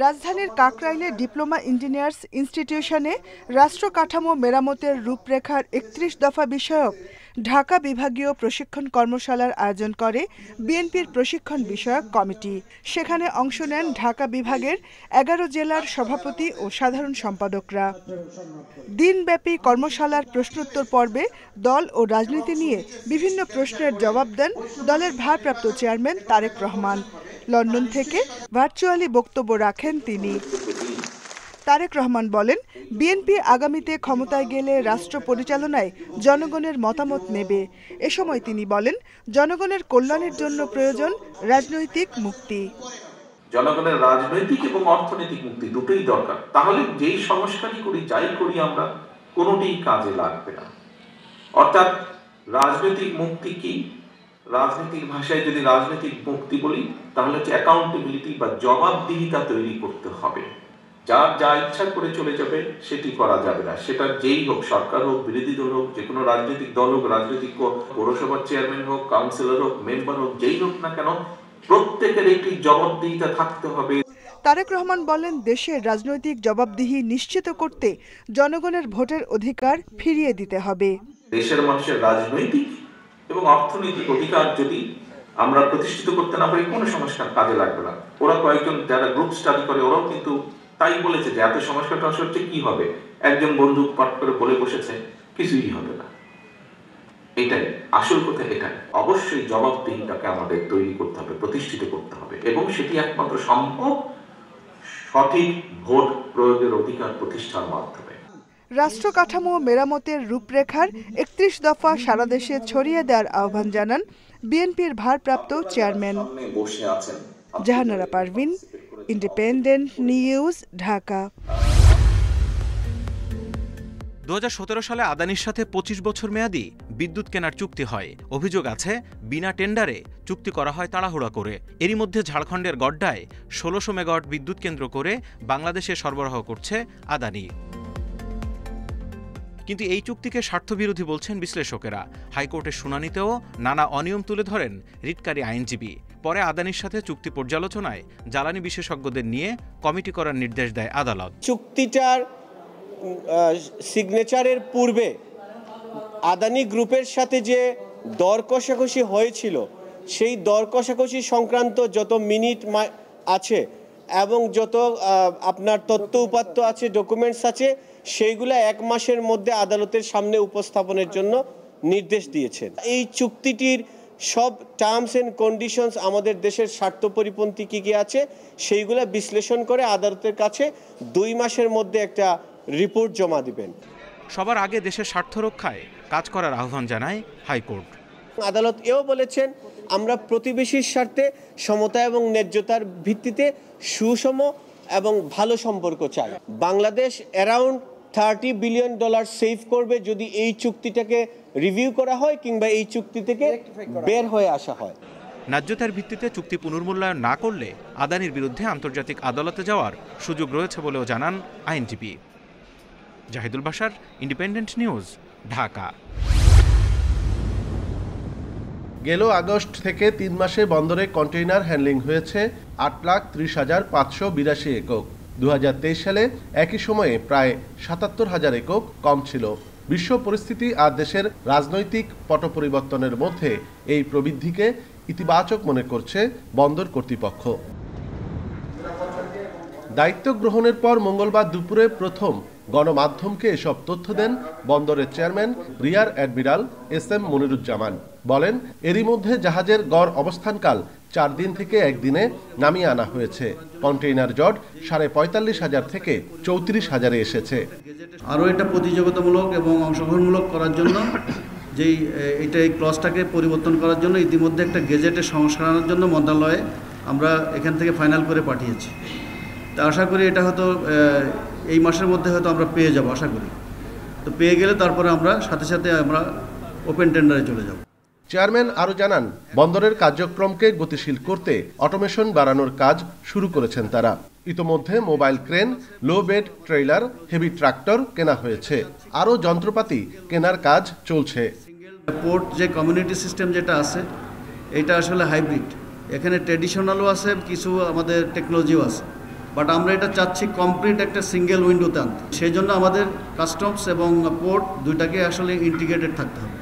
রাজধানীর কাকরাইলে diploma engineers ইনস্টিটিউশনে রাষ্ট্র কাঠামো মেরামতের রূপরেখার ৩১ দফা বিষয়ক ঢাকা বিভাগীয় প্রশিক্ষণ কর্মশালার আয়োজন করে বিএনপির প্রশিক্ষণ বিষয়ক কমিটি। সেখানে অংশ নেন ঢাকা বিভাগের ১১ জেলার সভাপতি ও সাধারণ সম্পাদকরা। দিনব্যাপী কর্মশালার প্রশ্নোত্তর পর্বে দল ও রাজনীতি নিয়ে বিভিন্ন প্রশ্নের জবাব দেন দলের ভারপ্রাপ্ত চেয়ারম্যান তারেক রহমান। লন্ডন থেকে ভার্চুয়ালি বক্তব্য রাখেন তিনি। তারেক রহমান বলেন, বিএনপি আগামীতে ক্ষমতায় গেলে রাষ্ট্র পরিচালনায় জনগণের মতামত নেবে। এ সময় তিনি বলেন, জনগণের কল্যাণের জন্য প্রয়োজন রাজনৈতিক মুক্তি। জনগণের রাজনৈতিক এবং অর্থনৈতিক মুক্তি দুটোই দরকার। তাহলে যেই সংস্কারই করি, যাই করি আমরা, কোনোটিই কাজে লাগবে না। অর্থাৎ রাজনৈতিক মুক্তি কি? রাজনৈতিক ভাষায় যদি রাজনৈতিক মুক্তি বলি, তাহলে হচ্ছে অ্যাকাউন্টেবিলিটি বা জবাবদিহিতা তৈরি করতে হবে। যার যা ইচ্ছা করে চলে যাবে সেটি করা যাবে না। সেটা যেই হোক, সরকার হোক, বিরোধী দল হোক, যে কোনো রাজনৈতিক দল হোক, রাজনৈতিক পৌরসভার চেয়ারম্যান হোক, কাউন্সিলর হোক, মেম্বার হোক, যেই হোক না কেন, প্রত্যেকের একটি জবাবদিহিতা থাকতে হবে। তারেক রহমান বলেন, দেশের রাজনৈতিক জবাবদিহি নিশ্চিত করতে জনগণের ভোটের অধিকার ফিরিয়ে দিতে হবে। দেশের মানুষের রাজনৈতিক এবং অর্থনৈতিক অধিকার যদি আমরা প্রতিষ্ঠিত করতে না পারি, কোনো সংস্কার কাজে লাগবে না। ওরা কয়েকজন যারা গ্রুপ স্টাডি করে, ওরাও কিন্তু তাই বলেছে যে এত সংস্কার টাস্কার হচ্ছে কি হবে? একজন বন্ধু পাঠ করে বলে বসেছে, কিছুই হবে না। এটাই আসল কথা। এটাই অবশ্যই জবাবদিহিতাকে আমাদের তৈরি করতে হবে, প্রতিষ্ঠিত করতে হবে, এবং সেটি একমাত্র সম্ভব সঠিক ভোট প্রয়োগের অধিকার প্রতিষ্ঠার মাধ্যমে। রাষ্ট্র কাঠামো মেরামতের রূপরেখার ৩১ দফা সারা দেশে ছড়িয়ে দেওয়ার আহ্বান জানান বিএনপির ভারপ্রাপ্ত chairman. Jahanara Parvin, independent news, Dhaka. ২০১৭ সালে আদানির সাথে ২৫ বছর মেয়াদী বিদ্যুৎ কেনার চুক্তি হয়। অভিযোগ আছে, বিনা টেন্ডারে চুক্তি করা হয় তাড়াহুড়া করে। এরই মধ্যে ঝাড়খণ্ডের গড্ডায় ১৬০০ মেগাওয়াট বিদ্যুৎ কেন্দ্র করে বাংলাদেশে সরবরাহ করছে আদানি। কিন্তু এই চুক্তিকে স্বার্থবিরোধী বলছেন বিশ্লেষকেরা। হাইকোর্টের শুনানিতেও নানা অনিয়ম তুলে ধরেন রিটকারী আইনজীবী। পরে আদানির সাথে চুক্তি পর্যালোচনায় জ্বালানি বিশেষজ্ঞদের নিয়ে কমিটি করার নির্দেশ দেয় আদালত। চুক্তিটার সিগনেচারের পূর্বে আদানি গ্রুপের সাথে যে দর কষাকষি হয়েছিল, সেই দর কষাকষি সংক্রান্ত যত মিনিট আছে এবং যত আপনার তথ্য উপাত্ত আছে, ডকুমেন্টস আছে, সেইগুলো ১ মাসের মধ্যে আদালতের সামনে উপস্থাপনের জন্য নির্দেশ দিয়েছেন। এই চুক্তিটির সব টার্মস এন্ড কন্ডিশনস আমাদের দেশের স্বার্থ পরিপন্থী কী কী আছে, সেইগুলো বিশ্লেষণ করে আদালতের কাছে ২ মাসের মধ্যে একটা রিপোর্ট জমা দিবেন। সবার আগে দেশের স্বার্থ রক্ষায় কাজ করার আহ্বান জানায় হাইকোর্ট। আদালত এও বলেছেন, আমরা প্রতিবেশীর স্বার্থে সমতা এবং ন্যায্যতার ভিত্তিতে সুষম এবং ভালো সম্পর্ক চাই। বাংলাদেশ অ্যারাউন্ড $30 বিলিয়ন সেভ করবে যদি এই চুক্তিটাকে রিভিউ করা হয় কিংবা এই চুক্তি থেকে বের হয়ে আসা হয়। ন্যায্যতার ভিত্তিতে চুক্তি পুনর্মূল্যায়ন না করলে আদানির বিরুদ্ধে আন্তর্জাতিক আদালতে যাওয়ার সুযোগ রয়েছে বলেও জানান আইনজীবী। Jahidul Bashar, independent news, Dhaka. গেল আগস্ট থেকে ৩ মাসে বন্দরে কন্টেইনার হ্যান্ডলিং হয়েছে ৮,৩০,৫৮২ একক। ২০২৩ সালে একই সময়ে প্রায় ৭৭,০০০ একক কম ছিল। বিশ্ব পরিস্থিতি আর দেশের রাজনৈতিক পট পরিবর্তনের মধ্যে এই প্রবৃদ্ধিকে ইতিবাচক মনে করছে বন্দর কর্তৃপক্ষ। দায়িত্ব গ্রহণের পর মঙ্গলবার দুপুরে প্রথম গণমাধ্যমকে এসব তথ্য দেন বন্দরের chairman rear admiral SM Moniruzzaman. বলেন, এরই মধ্যে জাহাজের গড় অবস্থানকাল ৪ দিন থেকে ১ দিনে নামিয়ে আনা হয়েছে। কন্টেইনার জট ৪৫,০০০ থেকে ৩৪,০০০ এসেছে। আরও এটা প্রতিযোগিতামূলক এবং অংশগ্রহণমূলক করার জন্য এই ক্লজটাকে পরিবর্তন করার জন্য ইতিমধ্যে একটা গেজেটের সংস্কার আনার জন্য মন্ত্রণালয়ে আমরা এখান থেকে ফাইনাল করে পাঠিয়েছি। তা আশা করি এটা হয়তো এই মাসের মধ্যে হয়তো আমরা পেয়ে যাব, আশা করি। তো পেয়ে গেলে তারপরে আমরা সাথে সাথে আমরা ওপেন টেন্ডারে চলে যাব। চেয়ারম্যান আরও জানান, বন্দরের কার্যক্রমকে গতিশীল করতে অটোমেশন বাড়ানোর কাজ শুরু করেছেন তারা। ইতোমধ্যে মোবাইল ক্রেন, লো বেড ট্রেইলার, হেভি ট্রাক্টর কেনা হয়েছে। আরও যন্ত্রপাতি কেনার কাজ চলছে। পোর্ট যে কমিউনিটি সিস্টেম যেটা আছে, এটা আসলে হাইব্রিড। এখানে ট্র্যাডিশনালও আছে, কিছু আমাদের টেকনোলজিও আছে। বাট আমরা এটা চাচ্ছি কমপ্লিট একটা সিঙ্গেল উইন্ডোতে আনতে। সেই জন্য আমাদের কাস্টমস এবং পোর্ট দুইটাকে আসলে ইন্টিগ্রেটেড থাকতে হবে।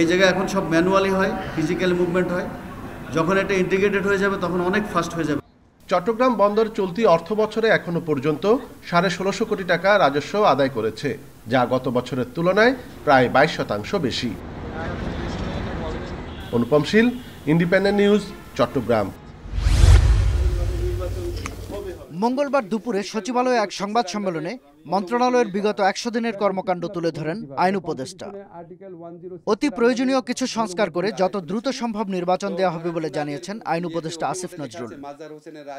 এই জায়গায় এখন সব ম্যানুয়ালি হয়, ফিজিক্যাল মুভমেন্ট হয়। যখন এটা ইন্টিগ্রেটেড হয়ে যাবে তখন অনেক ফাস্ট হয়ে যাবে। চট্টগ্রাম বন্দর চলতি অর্থ বছরে এখনো পর্যন্ত 16.5 কোটি টাকা রাজস্ব আদায় করেছে, যা গত বছরের তুলনায় প্রায় 22% বেশি। অনুপম শীল, ইন্ডিপেন্ডেন্ট নিউজ, চট্টগ্রাম। মঙ্গলবার দুপুরে সচিবালয়ে এক সংবাদ সম্মেলনে মন্ত্রণালয়ের বিগত 100 দিনের কর্মকাণ্ড তুলে ধরেন আইন উপদেষ্টা। অতি প্রয়োজনীয় কিছু সংস্কার করে যত দ্রুত সম্ভব নির্বাচন দেওয়া হবে বলে জানিয়েছেন আইন উপদেষ্টা আসিফ নজরুল।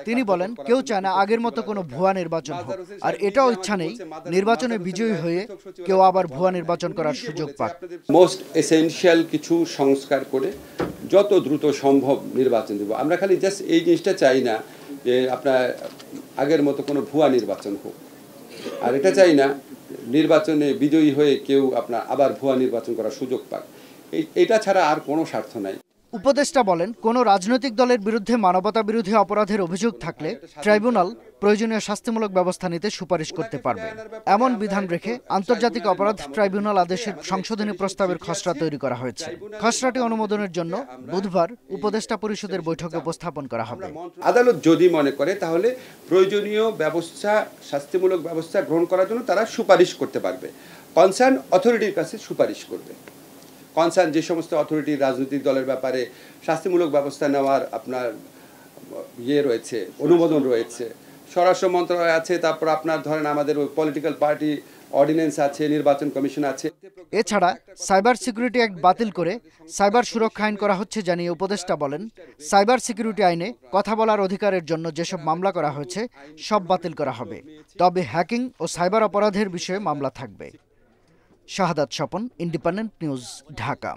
তিনি বলেন, কেউ চায় না আগের মতো কোনো ভুয়া নির্বাচন হোক, আর এটাও ইচ্ছা নেই নির্বাচনে বিজয়ী হয়ে কেউ আবার ভুয়া নির্বাচন করার সুযোগ পাক। মোস্ট এসেনশিয়াল কিছু সংস্কার করে যত দ্রুত সম্ভব নির্বাচন দেব। আমরা খালি জাস্ট এই জিনিসটা চাই না যে আপনার আগের মতো কোনো ভুয়া নির্বাচন হোক, আর এটা চাই না নির্বাচনে বিজয়ী হয়ে কেউ আপনার আবার ভুয়া নির্বাচন করার সুযোগ পাক। এটা ছাড়া আর কোনো স্বার্থ নাই। উপদেষ্টা বলেন, কোনো রাজনৈতিক দলের বিরুদ্ধে মানবতা বিরোধী অপরাধের অভিযোগ থাকলে ট্রাইব্যুনাল প্রয়োজনীয় শাস্তিমূলক ব্যবস্থা নিতে সুপারিশ করতে পারবে। এমন বিধান রেখে আন্তর্জাতিক অপরাধ ট্রাইব্যুনাল আদেশের সংশোধনী প্রস্তাবের খসড়া তৈরি করা হয়েছে। খসড়াটি অনুমোদনের জন্য বুধবার উপদেষ্টা পরিষদের বৈঠকে উপস্থাপন করা হবে। আদালত যদি মনে করে তাহলে প্রয়োজনীয় ব্যবস্থা, শাস্তিমূলক ব্যবস্থা গ্রহণ করার জন্য তারা সুপারিশ করতে পারবে। কনসার্ন অথরিটির কাছে সুপারিশ করবে। কনসার্ন যে সমস্ত অথরিটি রাজনৈতিক দলের ব্যাপারে শাস্তিমূলক ব্যবস্থা নেওয়ার আপনার রয়েছে, অনুমোদন রয়েছে, স্বরাষ্ট্র মন্ত্রণালয় আছে, তারপর আপনার ধরেন আমাদের পলিটিক্যাল পার্টি অর্ডিন্যান্স আছে, নির্বাচন কমিশন আছে। এছাড়া সাইবার সিকিউরিটি অ্যাক্ট বাতিল করে সাইবার সুরক্ষা আইন করা হচ্ছে জানিয়ে উপদেষ্টা বলেন, সাইবার সিকিউরিটি আইনে কথা বলার অধিকারের জন্য যেসব মামলা করা হয়েছে সব বাতিল করা হবে, তবে হ্যাকিং ও সাইবার অপরাধের বিষয়ে মামলা থাকবে। শাহাদাত স্বপন, ইন্ডিপেন্ডেন্ট নিউজ, ঢাকা।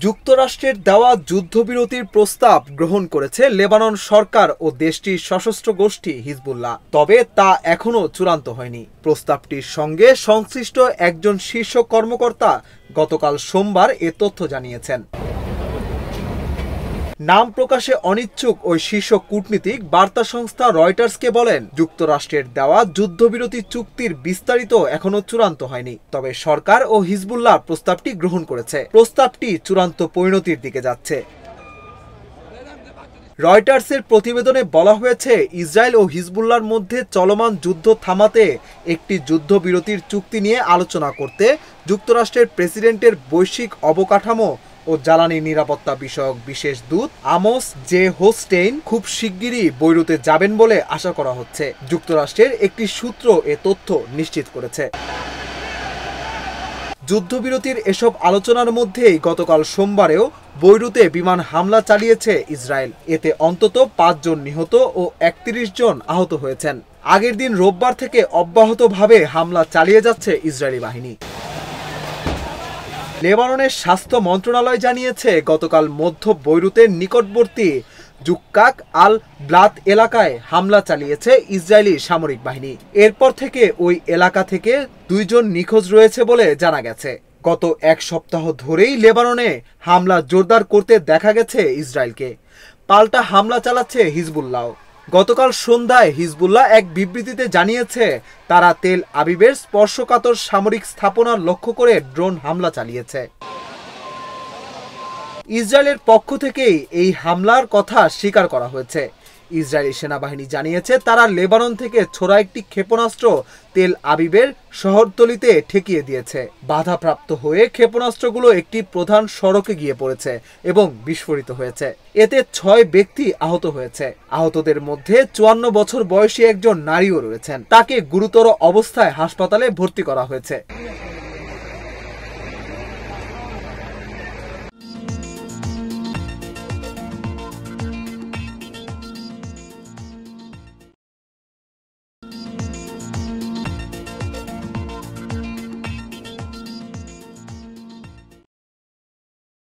যুক্তরাষ্ট্রের দেওয়া যুদ্ধবিরতির প্রস্তাব গ্রহণ করেছে লেবানন সরকার ও দেশটির সশস্ত্র গোষ্ঠী হিজবুল্লাহ, তবে তা এখনও চূড়ান্ত হয়নি। প্রস্তাবটির সঙ্গে সংশ্লিষ্ট একজন শীর্ষ কর্মকর্তা গতকাল সোমবার এ তথ্য জানিয়েছেন। নাম প্রকাশে অনিচ্ছুক ওই শীর্ষ কূটনীতিক বার্তা সংস্থা রয়টার্সকে বলেন, যুক্তরাষ্ট্রের দেওয়া যুদ্ধবিরতি চুক্তির বিস্তারিত এখনো চূড়ান্ত হয়নি, তবে সরকার ও হিজবুল্লাহ প্রস্তাবটি গ্রহণ করেছে। প্রস্তাবটি চূড়ান্ত পরিণতির দিকে যাচ্ছে। রয়টার্সের প্রতিবেদনে বলা হয়েছে, ইসরায়েল ও হিজবুল্লাহর মধ্যে চলমান যুদ্ধ থামাতে একটি যুদ্ধবিরতির চুক্তি নিয়ে আলোচনা করতে যুক্তরাষ্ট্রের প্রেসিডেন্টের বৈশ্বিক অবকাঠামো ও জ্বালানি নিরাপত্তা বিষয়ক বিশেষ দূত আমোস জে হোস্টেইন খুব শিগগিরই বৈরুতে যাবেন বলে আশা করা হচ্ছে। যুক্তরাষ্ট্রের একটি সূত্র এ তথ্য নিশ্চিত করেছে। যুদ্ধবিরতির এসব আলোচনার মধ্যেই গতকাল সোমবারেও বৈরুতে বিমান হামলা চালিয়েছে ইসরায়েল। এতে অন্তত 5 জন নিহত ও 31 জন আহত হয়েছেন। আগের দিন রোববার থেকে অব্যাহতভাবে হামলা চালিয়ে যাচ্ছে ইসরায়েলি বাহিনী। লেবাননের স্বাস্থ্য মন্ত্রণালয় জানিয়েছে, গতকাল মধ্য বৈরুতের নিকটবর্তী জুক্কাক আল ব্লাত এলাকায় হামলা চালিয়েছে ইসরায়েলি সামরিক বাহিনী। এরপর থেকে ওই এলাকা থেকে 2 জন নিখোঁজ রয়েছে বলে জানা গেছে। গত 1 সপ্তাহ ধরেই লেবাননে হামলা জোরদার করতে দেখা গেছে ইসরায়েলকে। পাল্টা হামলা চালাচ্ছে হিজবুল্লাহ। গতকাল সন্ধ্যায় হিজবুল্লাহ এক বিবৃতিতে জানিয়েছে, তারা তেল আবিবের স্পর্শকাতর সামরিক স্থাপনা লক্ষ্য করে ড্রোন হামলা চালিয়েছে। ইসরায়েলের পক্ষ থেকেই এই হামলার কথা স্বীকার করা হয়েছে। ইসরায়েলি সেনাবাহিনী জানিয়েছে, তারা লেবানন থেকে ছোড়া একটি ক্ষেপণাস্ত্র তেল আবিবের শহরতলিতে ঠেকিয়ে দিয়েছে। বাধাপ্রাপ্ত হয়ে ক্ষেপণাস্ত্রগুলো একটি প্রধান সড়কে গিয়ে পড়েছে এবং বিস্ফোরিত হয়েছে। এতে 6 ব্যক্তি আহত হয়েছে। আহতদের মধ্যে 54 বছর বয়সী একজন নারীও রয়েছেন। তাকে গুরুতর অবস্থায় হাসপাতালে ভর্তি করা হয়েছে।